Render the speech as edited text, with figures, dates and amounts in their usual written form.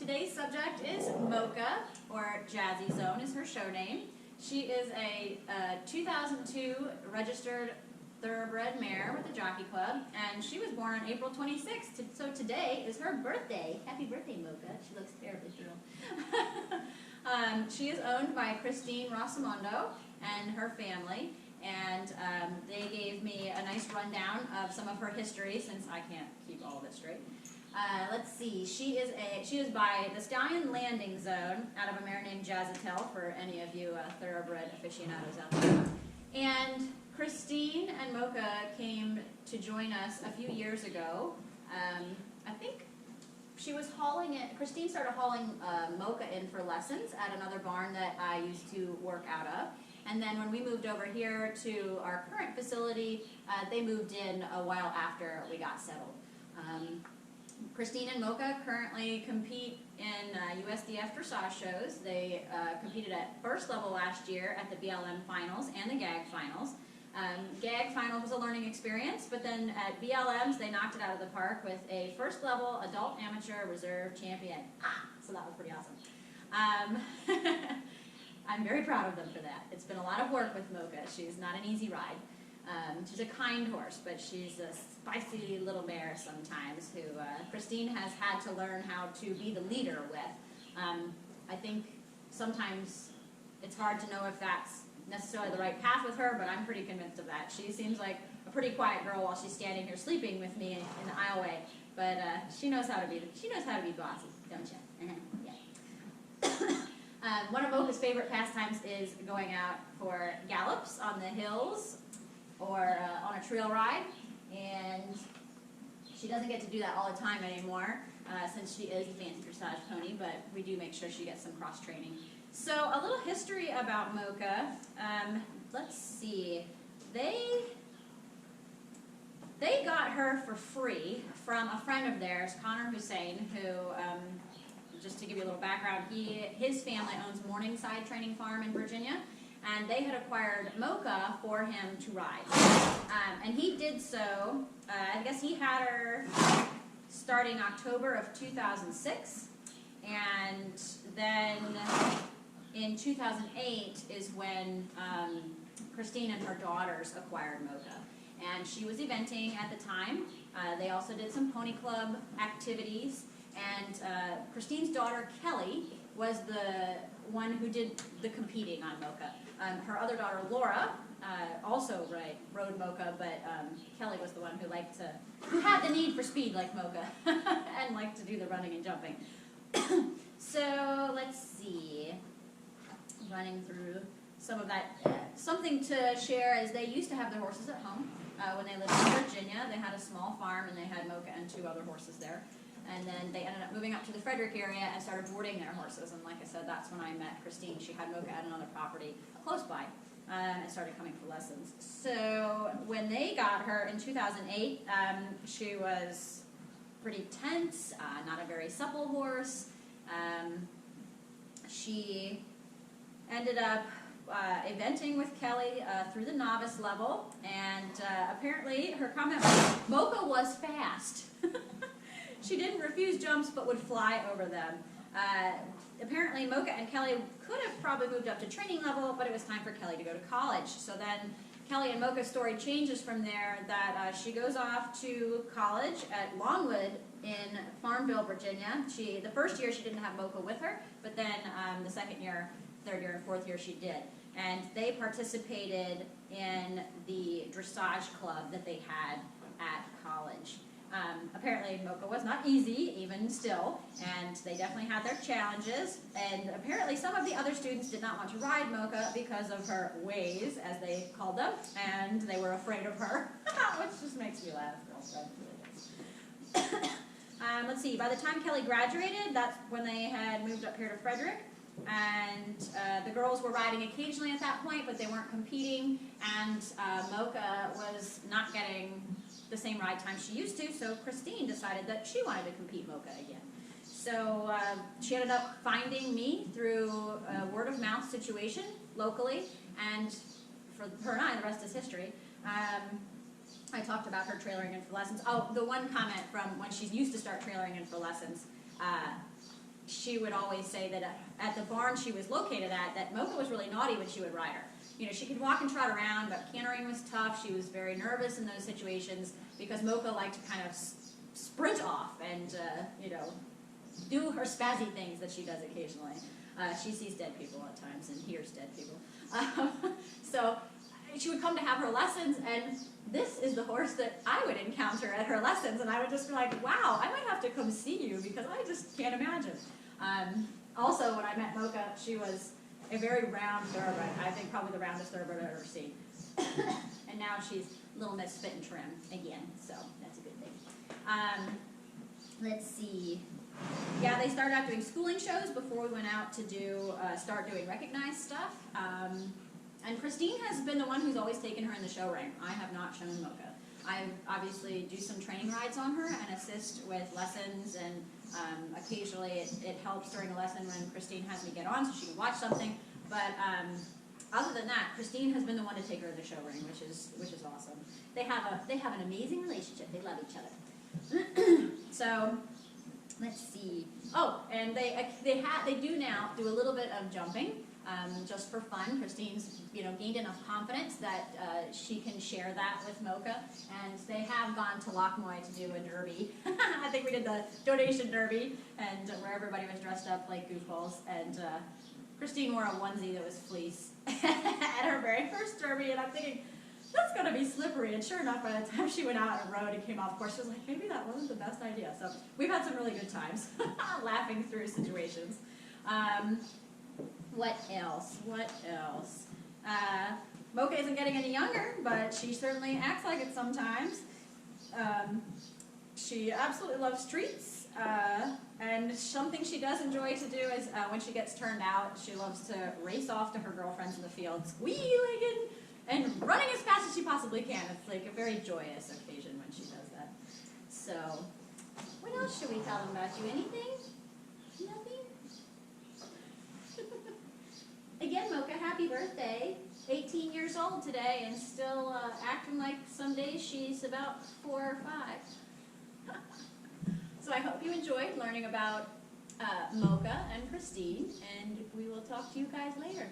Today's subject is Mocha, or Jazzy Zone is her show name. She is a 2002 registered thoroughbred mare with the Jockey Club, and she was born on April 26th, so today is her birthday. Happy birthday, Mocha. She looks terribly thrilled. She is owned by Christine Rosamondo and her family, and they gave me a nice rundown of some of her history since I can't keep all of it straight. Let's see, she is by the Stallion Landing Zone out of a mare named Jazzy Zone for any of you thoroughbred aficionados out there. And Christine and Mocha came to join us a few years ago. I think she was hauling it, Christine started hauling Mocha in for lessons at another barn that I used to work out of. And then when we moved over here to our current facility, they moved in a while after we got settled. Christine and Mocha currently compete in USDF dressage shows. They competed at first level last year at the BLM finals and the GAG finals. GAG final was a learning experience, but then at BLMs they knocked it out of the park with a first level adult amateur reserve champion. So that was pretty awesome. I'm very proud of them for that. It's been a lot of work with Mocha. She's not an easy ride. She's a kind horse, but she's a spicy little mare sometimes who Christine has had to learn how to be the leader with. I think sometimes it's hard to know if that's necessarily the right path with her, but I'm pretty convinced of that. She seems like a pretty quiet girl while she's standing here sleeping with me in the aisleway, but she knows how to be bossy, don't you? Yeah. One of Mocha's favorite pastimes is going out for gallops on the hills or on a trail ride, and she doesn't get to do that all the time anymore since she is a fancy dressage pony, but we do make sure she gets some cross training. So a little history about Mocha. Let's see. They got her for free from a friend of theirs, Connor Hussein, who, just to give you a little background, his family owns Morningside Training Farm in Virginia, and they had acquired Mocha for him to ride. And he did so, I guess he had her starting October of 2006, and then in 2008 is when Christine and her daughters acquired Mocha. And she was eventing at the time. They also did some pony club activities, and Christine's daughter Kelly was the one who did the competing on Mocha. Her other daughter Laura also rode Mocha, but Kelly was the one who had the need for speed like Mocha and liked to do the running and jumping. So let's see, running through some of that. Something to share is they used to have their horses at home when they lived in Virginia. They had a small farm and they had Mocha and 2 other horses there. And then they ended up moving up to the Frederick area and started boarding their horses. And like I said, that's when I met Christine. She had Mocha at another property close by and started coming for lessons. So when they got her in 2008, she was pretty tense, not a very supple horse. She ended up eventing with Kelly through the novice level, and apparently her comment was, Mocha was fast. She didn't refuse jumps, but would fly over them. Apparently, Mocha and Kelly could have probably moved up to training level, but it was time for Kelly to go to college. So then Kelly and Mocha's story changes from there, that she goes off to college at Longwood in Farmville, Virginia. The first year she didn't have Mocha with her, but then the second year, third year, and fourth year she did. And they participated in the dressage club that they had at college. Apparently Mocha was not easy, even still, and they definitely had their challenges, and apparently some of the other students did not want to ride Mocha because of her ways, as they called them, and they were afraid of her, which just makes me laugh. Let's see, by the time Kelly graduated, that's when they had moved up here to Frederick, and the girls were riding occasionally at that point, but they weren't competing, and Mocha was not getting the same ride time she used to, so Christine decided that she wanted to compete Mocha again. So she ended up finding me through a word-of-mouth situation locally, and for her and I, the rest is history. I talked about her trailering in for lessons. Oh, the one comment from when she used to start trailering in for lessons, she would always say that at the barn she was located at, that Mocha was really naughty when she would ride her. You know, she could walk and trot around, but cantering was tough. She was very nervous in those situations because Mocha liked to kind of sprint off and, you know, do her spazzy things that she does occasionally. She sees dead people at times and hears dead people. So she would come to have her lessons, and this is the horse that I would encounter at her lessons, and I would just be like, wow, I might have to come see you because I just can't imagine. Also, when I met Mocha, she was a very round thoroughbred. I think probably the roundest thoroughbred I've ever seen. And now she's Little Miss Fit and Trim again, so that's a good thing. Let's see. Yeah, they started out doing schooling shows before we went out to do start doing recognized stuff. And Christine has been the one who's always taken her in the show ring. I have not shown Mocha. I obviously do some training rides on her and assist with lessons, and occasionally it helps during a lesson when Christine has me get on so she can watch something. But other than that, Christine has been the one to take her in the show ring, which is awesome. They have an amazing relationship. They love each other. So let's see. Oh, and they do now do a little bit of jumping. Just for fun. Christine's, you know, gained enough confidence that she can share that with Mocha, and they have gone to Lockmoy to do a derby. I think we did the donation derby, and where everybody was dressed up like goofballs, and Christine wore a onesie that was fleece at her very first derby, and I'm thinking, that's going to be slippery, and sure enough, by the time she went out and rode and came off course, she was like, maybe that wasn't the best idea. So we've had some really good times laughing through situations. What else? What else? Mocha isn't getting any younger, but she certainly acts like it sometimes. She absolutely loves treats, and something she does enjoy to do is when she gets turned out, she loves to race off to her girlfriends in the field, squealing and running as fast as she possibly can. It's like a very joyous occasion when she does that. So, what else should we tell them about you? Anything? Nothing? Again, Mocha, happy birthday. 18 years old today and still acting like some days she's about 4 or 5. So I hope you enjoyed learning about Mocha and Christine, and we will talk to you guys later.